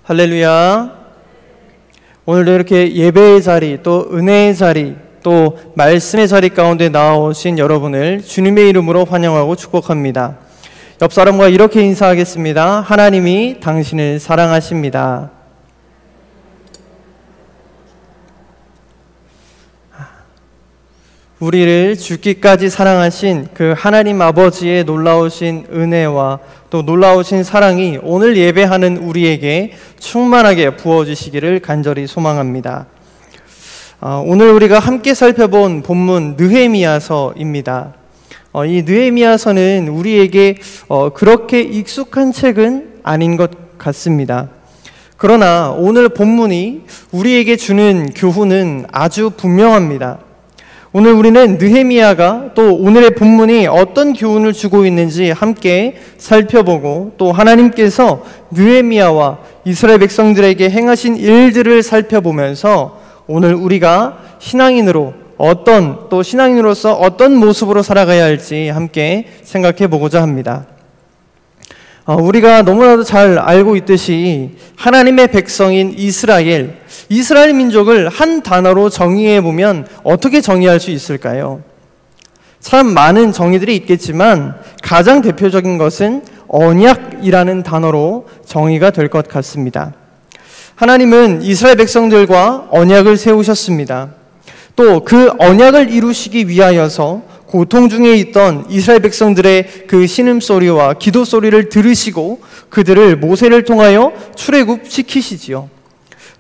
할렐루야. 오늘도 이렇게 예배의 자리, 또 은혜의 자리, 또 말씀의 자리 가운데 나오신 여러분을 주님의 이름으로 환영하고 축복합니다. 옆 사람과 이렇게 인사하겠습니다. 하나님이 당신을 사랑하십니다. 우리를 죽기까지 사랑하신 그 하나님 아버지의 놀라우신 은혜와 또 놀라우신 사랑이 오늘 예배하는 우리에게 충만하게 부어주시기를 간절히 소망합니다. 오늘 우리가 함께 살펴본 본문 느헤미야서입니다. 이 느헤미야서는 우리에게 그렇게 익숙한 책은 아닌 것 같습니다. 그러나 오늘 본문이 우리에게 주는 교훈은 아주 분명합니다. 오늘 우리는 느헤미야가 또 오늘의 본문이 어떤 교훈을 주고 있는지 함께 살펴보고 또 하나님께서 느헤미야와 이스라엘 백성들에게 행하신 일들을 살펴보면서 오늘 우리가 신앙인으로서 어떤 모습으로 살아가야 할지 함께 생각해 보고자 합니다. 우리가 너무나도 잘 알고 있듯이 하나님의 백성인 이스라엘 민족을 한 단어로 정의해 보면 어떻게 정의할 수 있을까요? 참 많은 정의들이 있겠지만 가장 대표적인 것은 언약이라는 단어로 정의가 될 것 같습니다. 하나님은 이스라엘 백성들과 언약을 세우셨습니다. 또 그 언약을 이루시기 위하여서 고통 중에 있던 이스라엘 백성들의 그 신음소리와 기도 소리를 들으시고 그들을 모세를 통하여 출애굽시키시지요.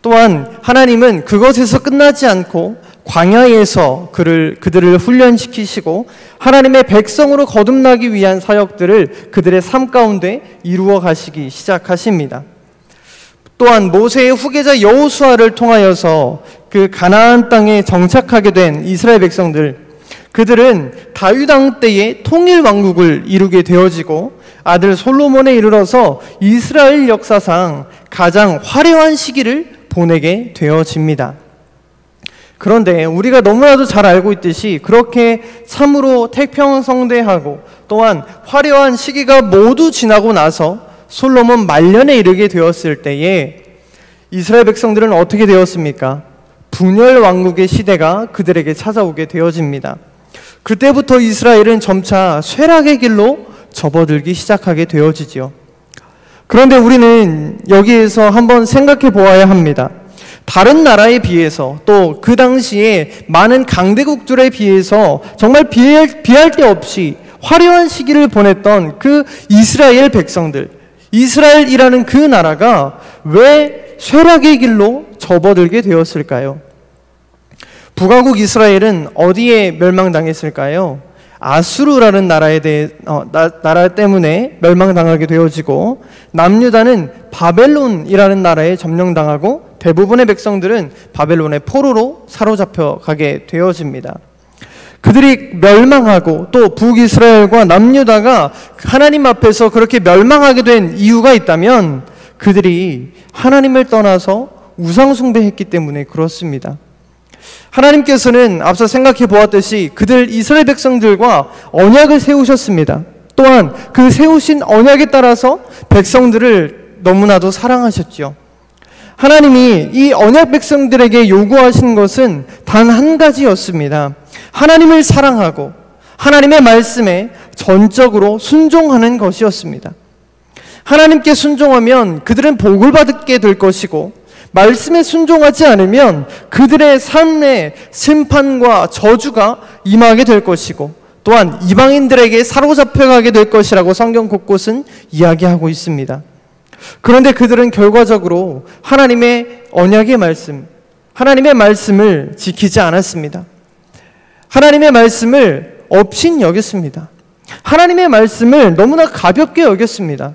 또한 하나님은 그것에서 끝나지 않고 광야에서 그들을 훈련시키시고 하나님의 백성으로 거듭나기 위한 사역들을 그들의 삶 가운데 이루어 가시기 시작하십니다. 또한 모세의 후계자 여호수아를 통하여서 그 가나안 땅에 정착하게 된 이스라엘 백성들, 그들은 다윗 왕 때에 통일 왕국을 이루게 되어지고 아들 솔로몬에 이르러서 이스라엘 역사상 가장 화려한 시기를 보내게 되어집니다. 그런데 우리가 너무나도 잘 알고 있듯이 그렇게 참으로 태평성대하고 또한 화려한 시기가 모두 지나고 나서 솔로몬 말년에 이르게 되었을 때에 이스라엘 백성들은 어떻게 되었습니까? 분열 왕국의 시대가 그들에게 찾아오게 되어집니다. 그때부터 이스라엘은 점차 쇠락의 길로 접어들기 시작하게 되어지죠. 그런데 우리는 여기에서 한번 생각해 보아야 합니다. 다른 나라에 비해서 또 그 당시에 많은 강대국들에 비해서 정말 비할 데 없이 화려한 시기를 보냈던 그 이스라엘 백성들, 이스라엘이라는 그 나라가 왜 쇠락의 길로 접어들게 되었을까요? 북왕국 이스라엘은 어디에 멸망당했을까요? 아수르라는 나라 때문에 멸망당하게 되어지고 남유다는 바벨론이라는 나라에 점령당하고 대부분의 백성들은 바벨론의 포로로 사로잡혀 가게 되어집니다. 그들이 멸망하고 또 북이스라엘과 남유다가 하나님 앞에서 그렇게 멸망하게 된 이유가 있다면 그들이 하나님을 떠나서 우상숭배했기 때문에 그렇습니다. 하나님께서는 앞서 생각해 보았듯이 그들 이스라엘 백성들과 언약을 세우셨습니다. 또한 그 세우신 언약에 따라서 백성들을 너무나도 사랑하셨죠. 하나님이 이 언약 백성들에게 요구하신 것은 단 한 가지였습니다. 하나님을 사랑하고 하나님의 말씀에 전적으로 순종하는 것이었습니다. 하나님께 순종하면 그들은 복을 받게 될 것이고 말씀에 순종하지 않으면 그들의 삶에 심판과 저주가 임하게 될 것이고 또한 이방인들에게 사로잡혀가게 될 것이라고 성경 곳곳은 이야기하고 있습니다. 그런데 그들은 결과적으로 하나님의 언약의 말씀, 하나님의 말씀을 지키지 않았습니다. 하나님의 말씀을 업신 여겼습니다. 하나님의 말씀을 너무나 가볍게 여겼습니다.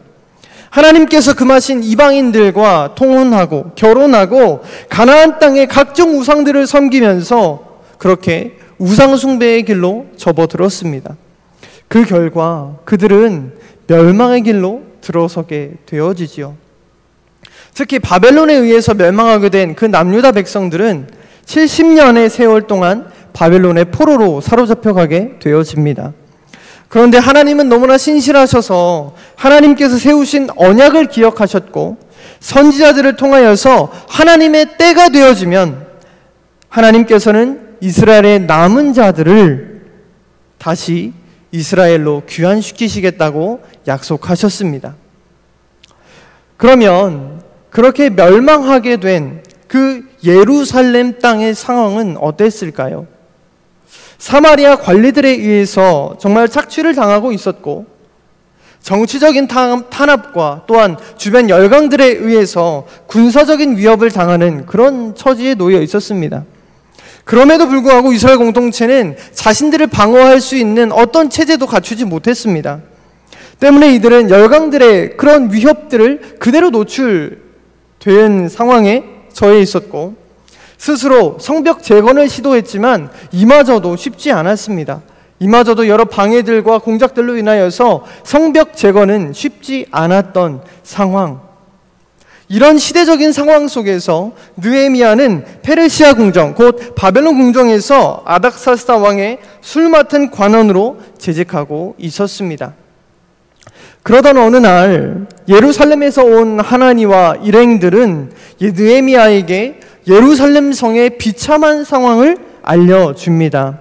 하나님께서 금하신 이방인들과 통혼하고 결혼하고 가나안 땅의 각종 우상들을 섬기면서 그렇게 우상숭배의 길로 접어들었습니다. 그 결과 그들은 멸망의 길로 들어서게 되어지지요. 특히 바벨론에 의해서 멸망하게 된 그 남유다 백성들은 70년의 세월 동안 바벨론의 포로로 사로잡혀가게 되어집니다. 그런데 하나님은 너무나 신실하셔서 하나님께서 세우신 언약을 기억하셨고 선지자들을 통하여서 하나님의 때가 되어지면 하나님께서는 이스라엘의 남은 자들을 다시 이스라엘로 귀환시키시겠다고 약속하셨습니다. 그러면 그렇게 멸망하게 된 그 예루살렘 땅의 상황은 어땠을까요? 사마리아 관리들에 의해서 정말 착취를 당하고 있었고, 정치적인 탄압과 또한 주변 열강들에 의해서 군사적인 위협을 당하는 그런 처지에 놓여 있었습니다. 그럼에도 불구하고 이스라엘 공동체는 자신들을 방어할 수 있는 어떤 체제도 갖추지 못했습니다. 때문에 이들은 열강들의 그런 위협들을 그대로 노출된 상황에 처해 있었고, 스스로 성벽 재건을 시도했지만 이마저도 쉽지 않았습니다. 이마저도 여러 방해들과 공작들로 인하여서 성벽 재건은 쉽지 않았던 상황. 이런 시대적인 상황 속에서 느헤미야는 페르시아 궁정, 곧 바벨론 궁정에서 아닥사스다 왕의 술 맡은 관원으로 재직하고 있었습니다. 그러던 어느 날 예루살렘에서 온 하나니와 일행들은 느헤미야에게 예루살렘 성의 비참한 상황을 알려줍니다.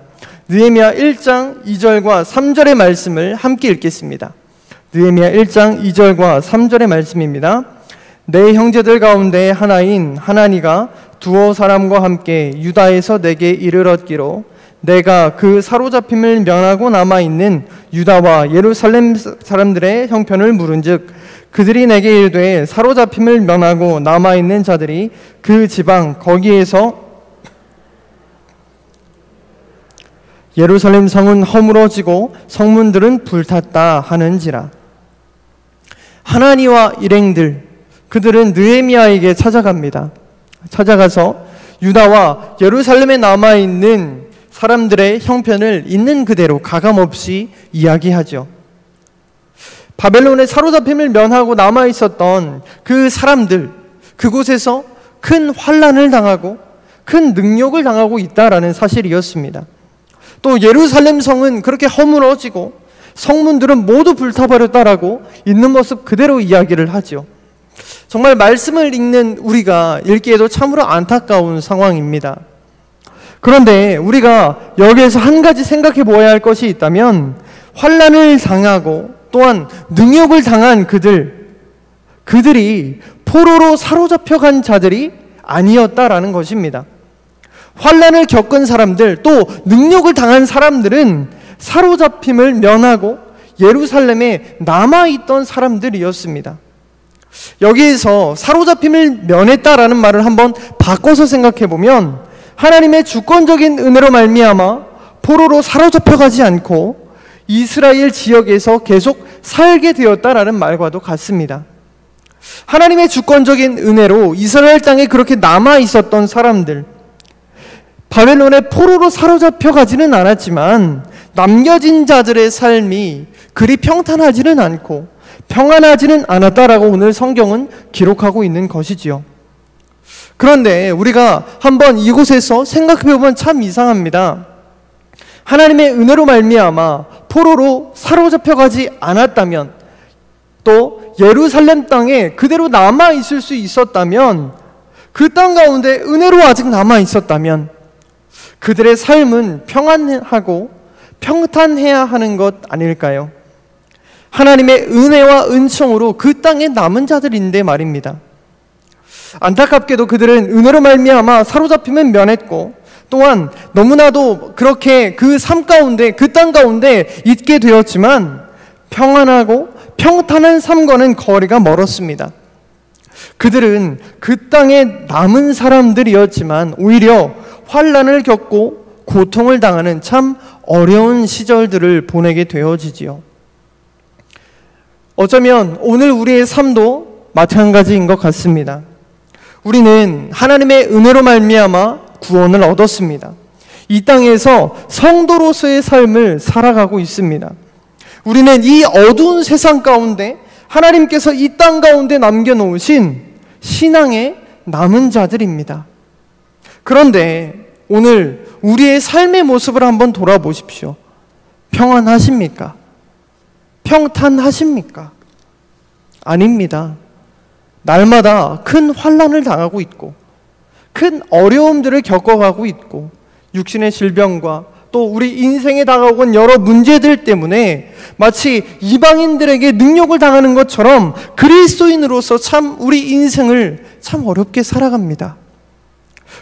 느헤미야 1장 2절과 3절의 말씀을 함께 읽겠습니다. 느헤미야 1장 2절과 3절의 말씀입니다. 내 형제들 가운데 하나인 하나니가 두어 사람과 함께 유다에서 내게 이를 얻기로 내가 그 사로잡힘을 면하고 남아있는 유다와 예루살렘 사람들의 형편을 물은즉 그들이 내게 이르되 사로잡힘을 면하고 남아있는 자들이 그 지방 거기에서 예루살렘 성은 허물어지고 성문들은 불탔다 하는지라. 하나니와 일행들, 그들은 느헤미야에게 찾아갑니다. 찾아가서 유다와 예루살렘에 남아있는 사람들의 형편을 있는 그대로 가감없이 이야기하죠. 바벨론의 사로잡힘을 면하고 남아있었던 그 사람들, 그곳에서 큰 환난을 당하고 큰 능욕을 당하고 있다라는 사실이었습니다. 또 예루살렘 성은 그렇게 허물어지고 성문들은 모두 불타버렸다라고 있는 모습 그대로 이야기를 하죠. 정말 말씀을 읽는 우리가 읽기에도 참으로 안타까운 상황입니다. 그런데 우리가 여기에서 한 가지 생각해 보아야 할 것이 있다면, 환난을 당하고 또한 능욕을 당한 그들이 포로로 사로잡혀간 자들이 아니었다라는 것입니다. 환난을 겪은 사람들, 또 능욕을 당한 사람들은 사로잡힘을 면하고 예루살렘에 남아있던 사람들이었습니다. 여기에서 사로잡힘을 면했다라는 말을 한번 바꿔서 생각해 보면, 하나님의 주권적인 은혜로 말미암아 포로로 사로잡혀가지 않고 이스라엘 지역에서 계속 살게 되었다라는 말과도 같습니다. 하나님의 주권적인 은혜로 이스라엘 땅에 그렇게 남아 있었던 사람들, 바벨론의 포로로 사로잡혀가지는 않았지만 남겨진 자들의 삶이 그리 평탄하지는 않고 평안하지는 않았다라고 오늘 성경은 기록하고 있는 것이지요. 그런데 우리가 한번 이곳에서 생각해보면 참 이상합니다. 하나님의 은혜로 말미암아 포로로 사로잡혀가지 않았다면, 또 예루살렘 땅에 그대로 남아있을 수 있었다면, 그 땅 가운데 은혜로 아직 남아있었다면 그들의 삶은 평안하고 평탄해야 하는 것 아닐까요? 하나님의 은혜와 은총으로 그 땅에 남은 자들인데 말입니다. 안타깝게도 그들은 은혜로 말미암아 사로잡힘을 면했고, 또한 너무나도 그렇게 그 삶 가운데, 그 땅 가운데 있게 되었지만 평안하고 평탄한 삶과는 거리가 멀었습니다. 그들은 그 땅에 남은 사람들이었지만 오히려 환난을 겪고 고통을 당하는 참 어려운 시절들을 보내게 되어지지요. 어쩌면 오늘 우리의 삶도 마찬가지인 것 같습니다. 우리는 하나님의 은혜로 말미암아 구원을 얻었습니다. 이 땅에서 성도로서의 삶을 살아가고 있습니다. 우리는 이 어두운 세상 가운데 하나님께서 이 땅 가운데 남겨놓으신 신앙의 남은 자들입니다. 그런데 오늘 우리의 삶의 모습을 한번 돌아보십시오. 평안하십니까? 평탄하십니까? 아닙니다. 날마다 큰 환난을 당하고 있고 큰 어려움들을 겪어가고 있고 육신의 질병과 또 우리 인생에 다가오는 여러 문제들 때문에 마치 이방인들에게 능욕을 당하는 것처럼 그리스도인으로서 참 우리 인생을 참 어렵게 살아갑니다.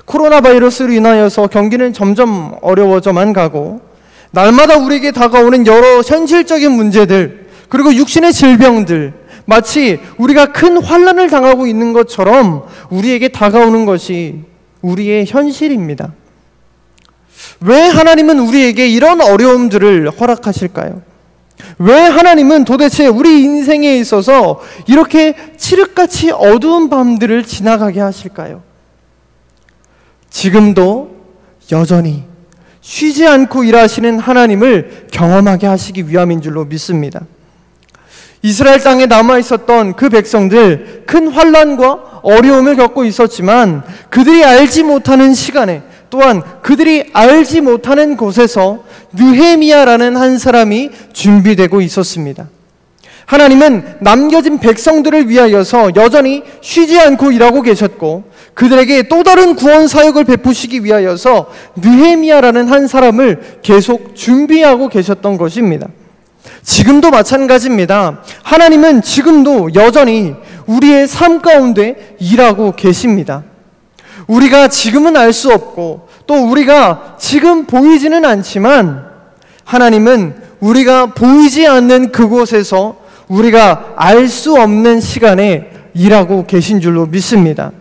코로나 바이러스로 인하여서 경기는 점점 어려워져만 가고 날마다 우리에게 다가오는 여러 현실적인 문제들 그리고 육신의 질병들 마치 우리가 큰 환난을 당하고 있는 것처럼 우리에게 다가오는 것이 우리의 현실입니다. 왜 하나님은 우리에게 이런 어려움들을 허락하실까요? 왜 하나님은 도대체 우리 인생에 있어서 이렇게 칠흑같이 어두운 밤들을 지나가게 하실까요? 지금도 여전히 쉬지 않고 일하시는 하나님을 경험하게 하시기 위함인 줄로 믿습니다. 이스라엘 땅에 남아있었던 그 백성들 큰 환난과 어려움을 겪고 있었지만 그들이 알지 못하는 시간에 또한 그들이 알지 못하는 곳에서 느헤미야라는 한 사람이 준비되고 있었습니다. 하나님은 남겨진 백성들을 위하여서 여전히 쉬지 않고 일하고 계셨고 그들에게 또 다른 구원 사역을 베푸시기 위하여서 느헤미야라는 한 사람을 계속 준비하고 계셨던 것입니다. 지금도 마찬가지입니다. 하나님은 지금도 여전히 우리의 삶 가운데 일하고 계십니다. 우리가 지금은 알 수 없고 또 우리가 지금 보이지는 않지만 하나님은 우리가 보이지 않는 그곳에서 우리가 알 수 없는 시간에 일하고 계신 줄로 믿습니다.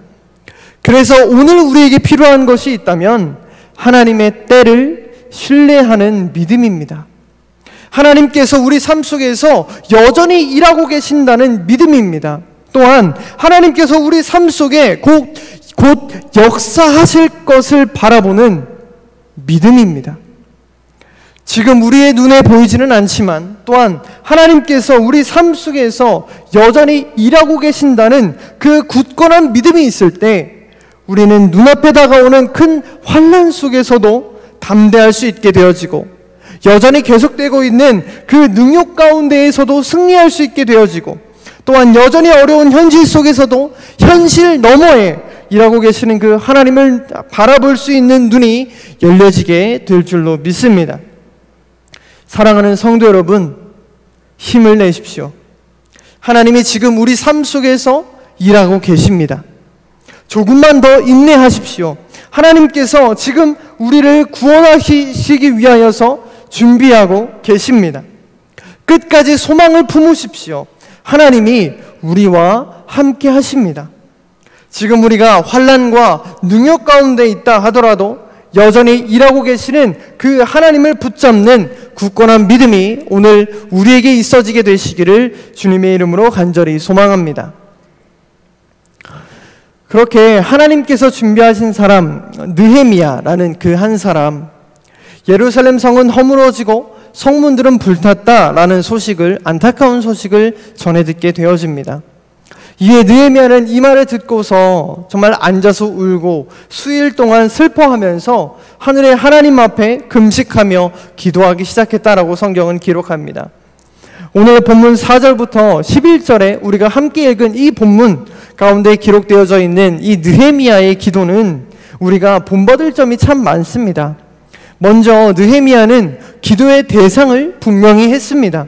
그래서 오늘 우리에게 필요한 것이 있다면 하나님의 때를 신뢰하는 믿음입니다. 하나님께서 우리 삶 속에서 여전히 일하고 계신다는 믿음입니다. 또한 하나님께서 우리 삶 속에 곧 역사하실 것을 바라보는 믿음입니다. 지금 우리의 눈에 보이지는 않지만 또한 하나님께서 우리 삶 속에서 여전히 일하고 계신다는 그 굳건한 믿음이 있을 때 우리는 눈앞에 다가오는 큰 환난 속에서도 담대할 수 있게 되어지고 여전히 계속되고 있는 그 능욕 가운데에서도 승리할 수 있게 되어지고 또한 여전히 어려운 현실 속에서도 현실 너머에 일하고 계시는 그 하나님을 바라볼 수 있는 눈이 열려지게 될 줄로 믿습니다. 사랑하는 성도 여러분, 힘을 내십시오. 하나님이 지금 우리 삶 속에서 일하고 계십니다. 조금만 더 인내하십시오. 하나님께서 지금 우리를 구원하시기 위하여서 준비하고 계십니다. 끝까지 소망을 품으십시오. 하나님이 우리와 함께 하십니다. 지금 우리가 환난과 능욕 가운데 있다 하더라도 여전히 일하고 계시는 그 하나님을 붙잡는 굳건한 믿음이 오늘 우리에게 있어지게 되시기를 주님의 이름으로 간절히 소망합니다. 그렇게 하나님께서 준비하신 사람 느헤미야라는 그 한 사람, 예루살렘 성은 허물어지고 성문들은 불탔다라는 소식을, 안타까운 소식을 전해 듣게 되어집니다. 이에 느헤미야는 이 말을 듣고서 정말 앉아서 울고 수일 동안 슬퍼하면서 하늘의 하나님 앞에 금식하며 기도하기 시작했다라고 성경은 기록합니다. 오늘 본문 4절부터 11절에 우리가 함께 읽은 이 본문 가운데 기록되어져 있는 이 느헤미야의 기도는 우리가 본받을 점이 참 많습니다. 먼저 느헤미야는 기도의 대상을 분명히 했습니다.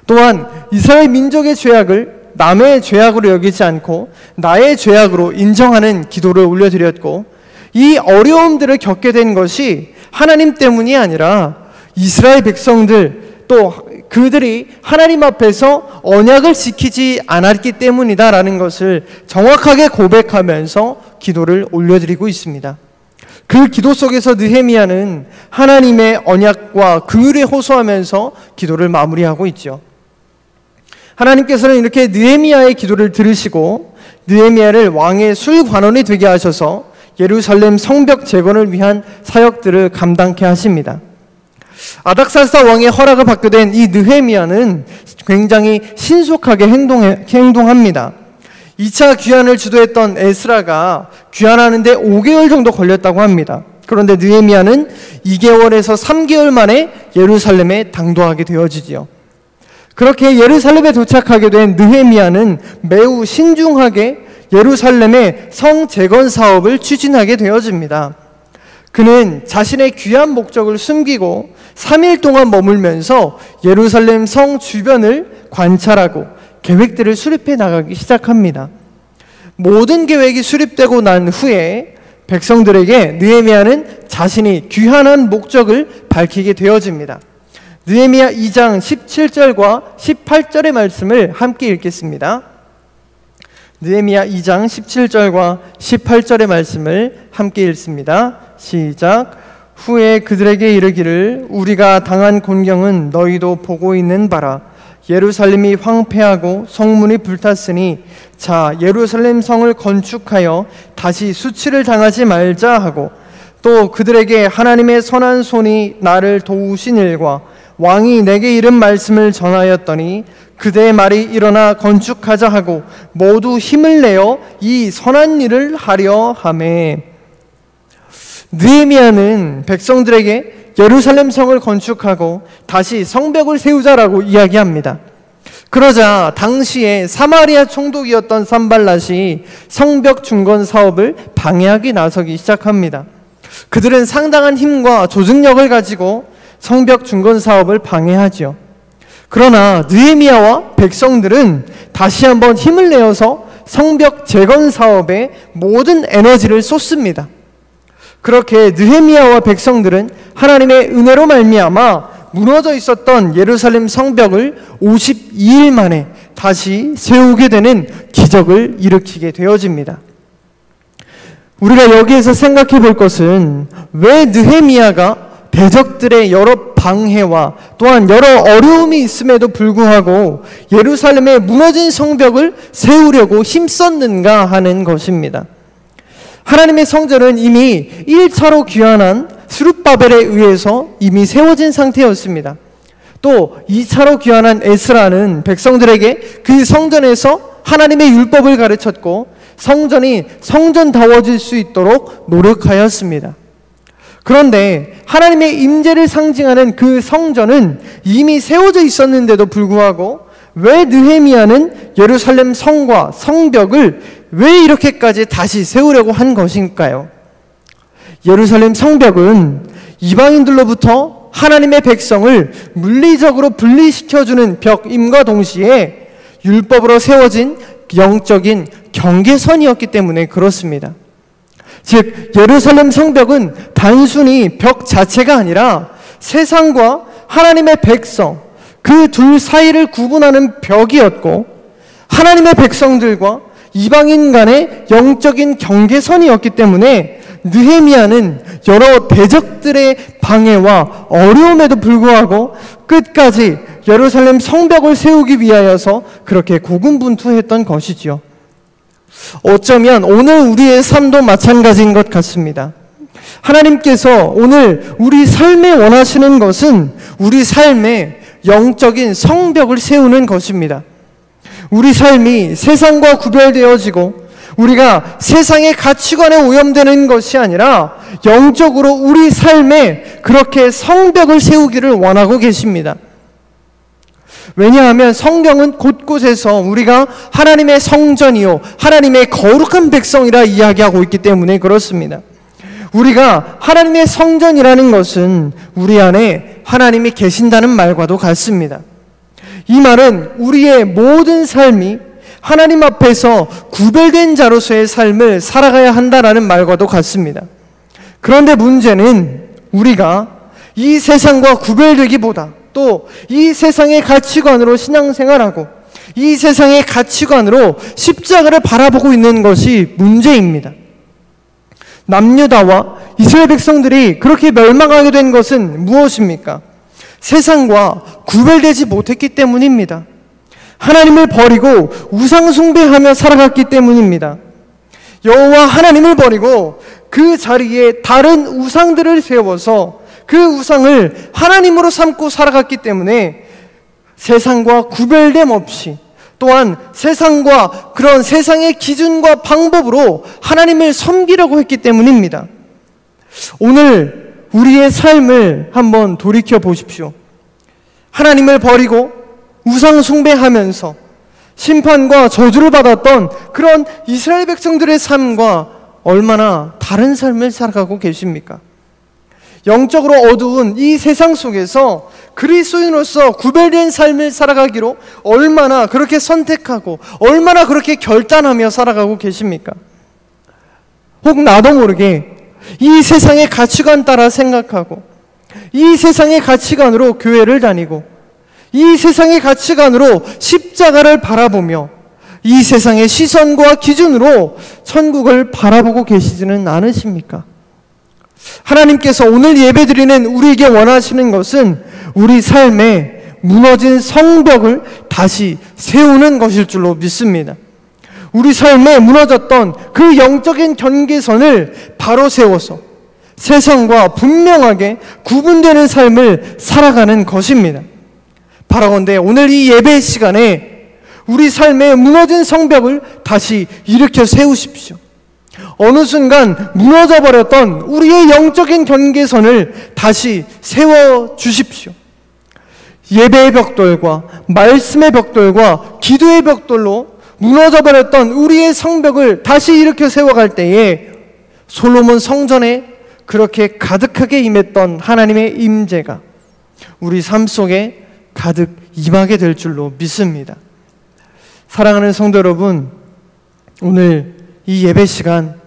또한 이스라엘 민족의 죄악을 남의 죄악으로 여기지 않고 나의 죄악으로 인정하는 기도를 올려드렸고, 이 어려움들을 겪게 된 것이 하나님 때문이 아니라 이스라엘 백성들 또 그들이 하나님 앞에서 언약을 지키지 않았기 때문이다라는 것을 정확하게 고백하면서 기도를 올려드리고 있습니다. 그 기도 속에서 느헤미야는 하나님의 언약과 긍휼에 호소하면서 기도를 마무리하고 있죠. 하나님께서는 이렇게 느헤미야의 기도를 들으시고 느헤미야를 왕의 술관원이 되게 하셔서 예루살렘 성벽 재건을 위한 사역들을 감당케 하십니다. 아닥사스다 왕의 허락을 받게 된 이 느헤미야는 굉장히 신속하게 행동합니다. 2차 귀환을 주도했던 에스라가 귀환하는데 5개월 정도 걸렸다고 합니다. 그런데 느헤미야는 2개월에서 3개월 만에 예루살렘에 당도하게 되어지지요. 그렇게 예루살렘에 도착하게 된 느헤미야는 매우 신중하게 예루살렘의 성 재건 사업을 추진하게 되어집니다. 그는 자신의 귀한 목적을 숨기고 3일 동안 머물면서 예루살렘 성 주변을 관찰하고 계획들을 수립해 나가기 시작합니다. 모든 계획이 수립되고 난 후에 백성들에게 느헤미야는 자신이 귀환한 목적을 밝히게 되어집니다. 느헤미야 2장 17절과 18절의 말씀을 함께 읽겠습니다. 느헤미야 2장 17절과 18절의 말씀을 함께 읽습니다. 시작. 후에 그들에게 이르기를 우리가 당한 곤경은 너희도 보고 있는 바라. 예루살렘이 황폐하고 성문이 불탔으니 자 예루살렘 성을 건축하여 다시 수치를 당하지 말자 하고, 또 그들에게 하나님의 선한 손이 나를 도우신 일과 왕이 내게 이른 말씀을 전하였더니 그대의 말이 일어나 건축하자 하고 모두 힘을 내어 이 선한 일을 하려 하매. 느헤미야는 백성들에게 예루살렘 성을 건축하고 다시 성벽을 세우자라고 이야기합니다. 그러자 당시에 사마리아 총독이었던 산발랏이 성벽 중건 사업을 방해하기 나서기 시작합니다. 그들은 상당한 힘과 조직력을 가지고 성벽 중건 사업을 방해하죠. 그러나 느헤미야와 백성들은 다시 한번 힘을 내어서 성벽 재건 사업에 모든 에너지를 쏟습니다. 그렇게 느헤미야와 백성들은 하나님의 은혜로 말미암아 무너져 있었던 예루살렘 성벽을 52일 만에 다시 세우게 되는 기적을 일으키게 되어집니다. 우리가 여기에서 생각해 볼 것은 왜 느헤미야가 대적들의 여러 방해와 또한 여러 어려움이 있음에도 불구하고 예루살렘의 무너진 성벽을 세우려고 힘썼는가 하는 것입니다. 하나님의 성전은 이미 1차로 귀환한 스룹바벨에 의해서 이미 세워진 상태였습니다. 또 2차로 귀환한 에스라는 백성들에게 그 성전에서 하나님의 율법을 가르쳤고 성전이 성전다워질 수 있도록 노력하였습니다. 그런데 하나님의 임재를 상징하는 그 성전은 이미 세워져 있었는데도 불구하고 왜 느헤미야는 예루살렘 성과 성벽을 왜 이렇게까지 다시 세우려고 한 것일까요? 예루살렘 성벽은 이방인들로부터 하나님의 백성을 물리적으로 분리시켜주는 벽임과 동시에 율법으로 세워진 영적인 경계선이었기 때문에 그렇습니다. 즉 예루살렘 성벽은 단순히 벽 자체가 아니라 세상과 하나님의 백성 그 둘 사이를 구분하는 벽이었고 하나님의 백성들과 이방인 간의 영적인 경계선이었기 때문에 느헤미야는 여러 대적들의 방해와 어려움에도 불구하고 끝까지 예루살렘 성벽을 세우기 위하여서 그렇게 고군분투했던 것이지요. 어쩌면 오늘 우리의 삶도 마찬가지인 것 같습니다. 하나님께서 오늘 우리 삶에 원하시는 것은 우리 삶에 영적인 성벽을 세우는 것입니다. 우리 삶이 세상과 구별되어지고 우리가 세상의 가치관에 오염되는 것이 아니라 영적으로 우리 삶에 그렇게 성벽을 세우기를 원하고 계십니다. 왜냐하면 성경은 곳곳에서 우리가 하나님의 성전이요 하나님의 거룩한 백성이라 이야기하고 있기 때문에 그렇습니다. 우리가 하나님의 성전이라는 것은 우리 안에 하나님이 계신다는 말과도 같습니다. 이 말은 우리의 모든 삶이 하나님 앞에서 구별된 자로서의 삶을 살아가야 한다라는 말과도 같습니다. 그런데 문제는 우리가 이 세상과 구별되기보다 또 이 세상의 가치관으로 신앙생활하고 이 세상의 가치관으로 십자가를 바라보고 있는 것이 문제입니다. 남유다와 이스라엘 백성들이 그렇게 멸망하게 된 것은 무엇입니까? 세상과 구별되지 못했기 때문입니다. 하나님을 버리고 우상 숭배하며 살아갔기 때문입니다. 여호와 하나님을 버리고 그 자리에 다른 우상들을 세워서 그 우상을 하나님으로 삼고 살아갔기 때문에 세상과 구별됨 없이 또한 세상과 그런 세상의 기준과 방법으로 하나님을 섬기려고 했기 때문입니다. 오늘 우리의 삶을 한번 돌이켜 보십시오. 하나님을 버리고 우상 숭배하면서 심판과 저주를 받았던 그런 이스라엘 백성들의 삶과 얼마나 다른 삶을 살아가고 계십니까? 영적으로 어두운 이 세상 속에서 그리스도인으로서 구별된 삶을 살아가기로 얼마나 그렇게 선택하고 얼마나 그렇게 결단하며 살아가고 계십니까? 혹 나도 모르게 이 세상의 가치관 따라 생각하고 이 세상의 가치관으로 교회를 다니고 이 세상의 가치관으로 십자가를 바라보며 이 세상의 시선과 기준으로 천국을 바라보고 계시지는 않으십니까? 하나님께서 오늘 예배드리는 우리에게 원하시는 것은 우리 삶에 무너진 성벽을 다시 세우는 것일 줄로 믿습니다. 우리 삶에 무너졌던 그 영적인 경계선을 바로 세워서 세상과 분명하게 구분되는 삶을 살아가는 것입니다. 바라건대 오늘 이 예배 시간에 우리 삶에 무너진 성벽을 다시 일으켜 세우십시오. 어느 순간 무너져 버렸던 우리의 영적인 경계선을 다시 세워 주십시오. 예배의 벽돌과 말씀의 벽돌과 기도의 벽돌로 무너져 버렸던 우리의 성벽을 다시 일으켜 세워갈 때에 솔로몬 성전에 그렇게 가득하게 임했던 하나님의 임재가 우리 삶 속에 가득 임하게 될 줄로 믿습니다. 사랑하는 성도 여러분, 오늘 이 예배 시간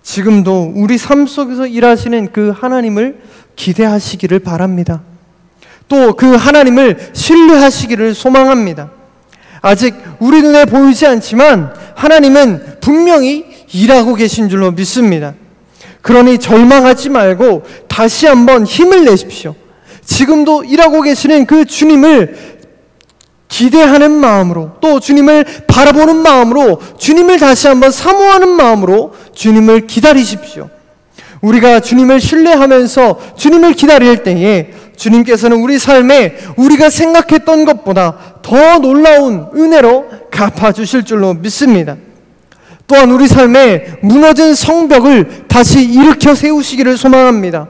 지금도 우리 삶 속에서 일하시는 그 하나님을 기대하시기를 바랍니다. 또 그 하나님을 신뢰하시기를 소망합니다. 아직 우리 눈에 보이지 않지만 하나님은 분명히 일하고 계신 줄로 믿습니다. 그러니 절망하지 말고 다시 한번 힘을 내십시오. 지금도 일하고 계시는 그 주님을 기대하는 마음으로, 또 주님을 바라보는 마음으로, 주님을 다시 한번 사모하는 마음으로 주님을 기다리십시오. 우리가 주님을 신뢰하면서 주님을 기다릴 때에 주님께서는 우리 삶에 우리가 생각했던 것보다 더 놀라운 은혜로 갚아주실 줄로 믿습니다. 또한 우리 삶에 무너진 성벽을 다시 일으켜 세우시기를 소망합니다.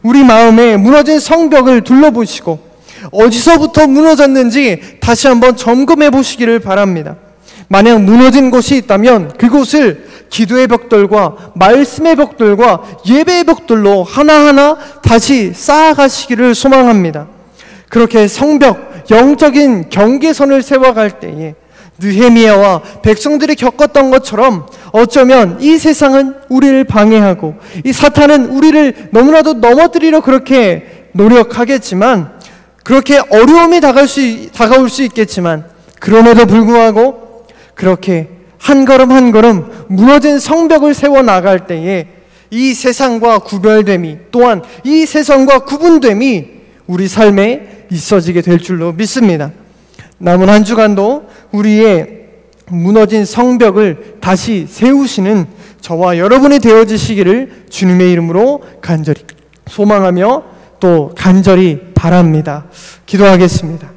우리 마음에 무너진 성벽을 둘러보시고 어디서부터 무너졌는지 다시 한번 점검해 보시기를 바랍니다. 만약 무너진 곳이 있다면 그곳을 기도의 벽돌과 말씀의 벽돌과 예배의 벽돌로 하나하나 다시 쌓아가시기를 소망합니다. 그렇게 성벽, 영적인 경계선을 세워갈 때에 느헤미야와 백성들이 겪었던 것처럼 어쩌면 이 세상은 우리를 방해하고 이 사탄은 우리를 너무나도 넘어뜨리려 그렇게 노력하겠지만, 그렇게 어려움이 다가올 수 있겠지만, 그럼에도 불구하고 그렇게 한 걸음 한 걸음 무너진 성벽을 세워나갈 때에 이 세상과 구별됨이, 또한 이 세상과 구분됨이 우리 삶에 있어지게 될 줄로 믿습니다. 남은 한 주간도 우리의 무너진 성벽을 다시 세우시는 저와 여러분이 되어지시기를 주님의 이름으로 간절히 소망하며 또 간절히 바랍니다. 기도하겠습니다.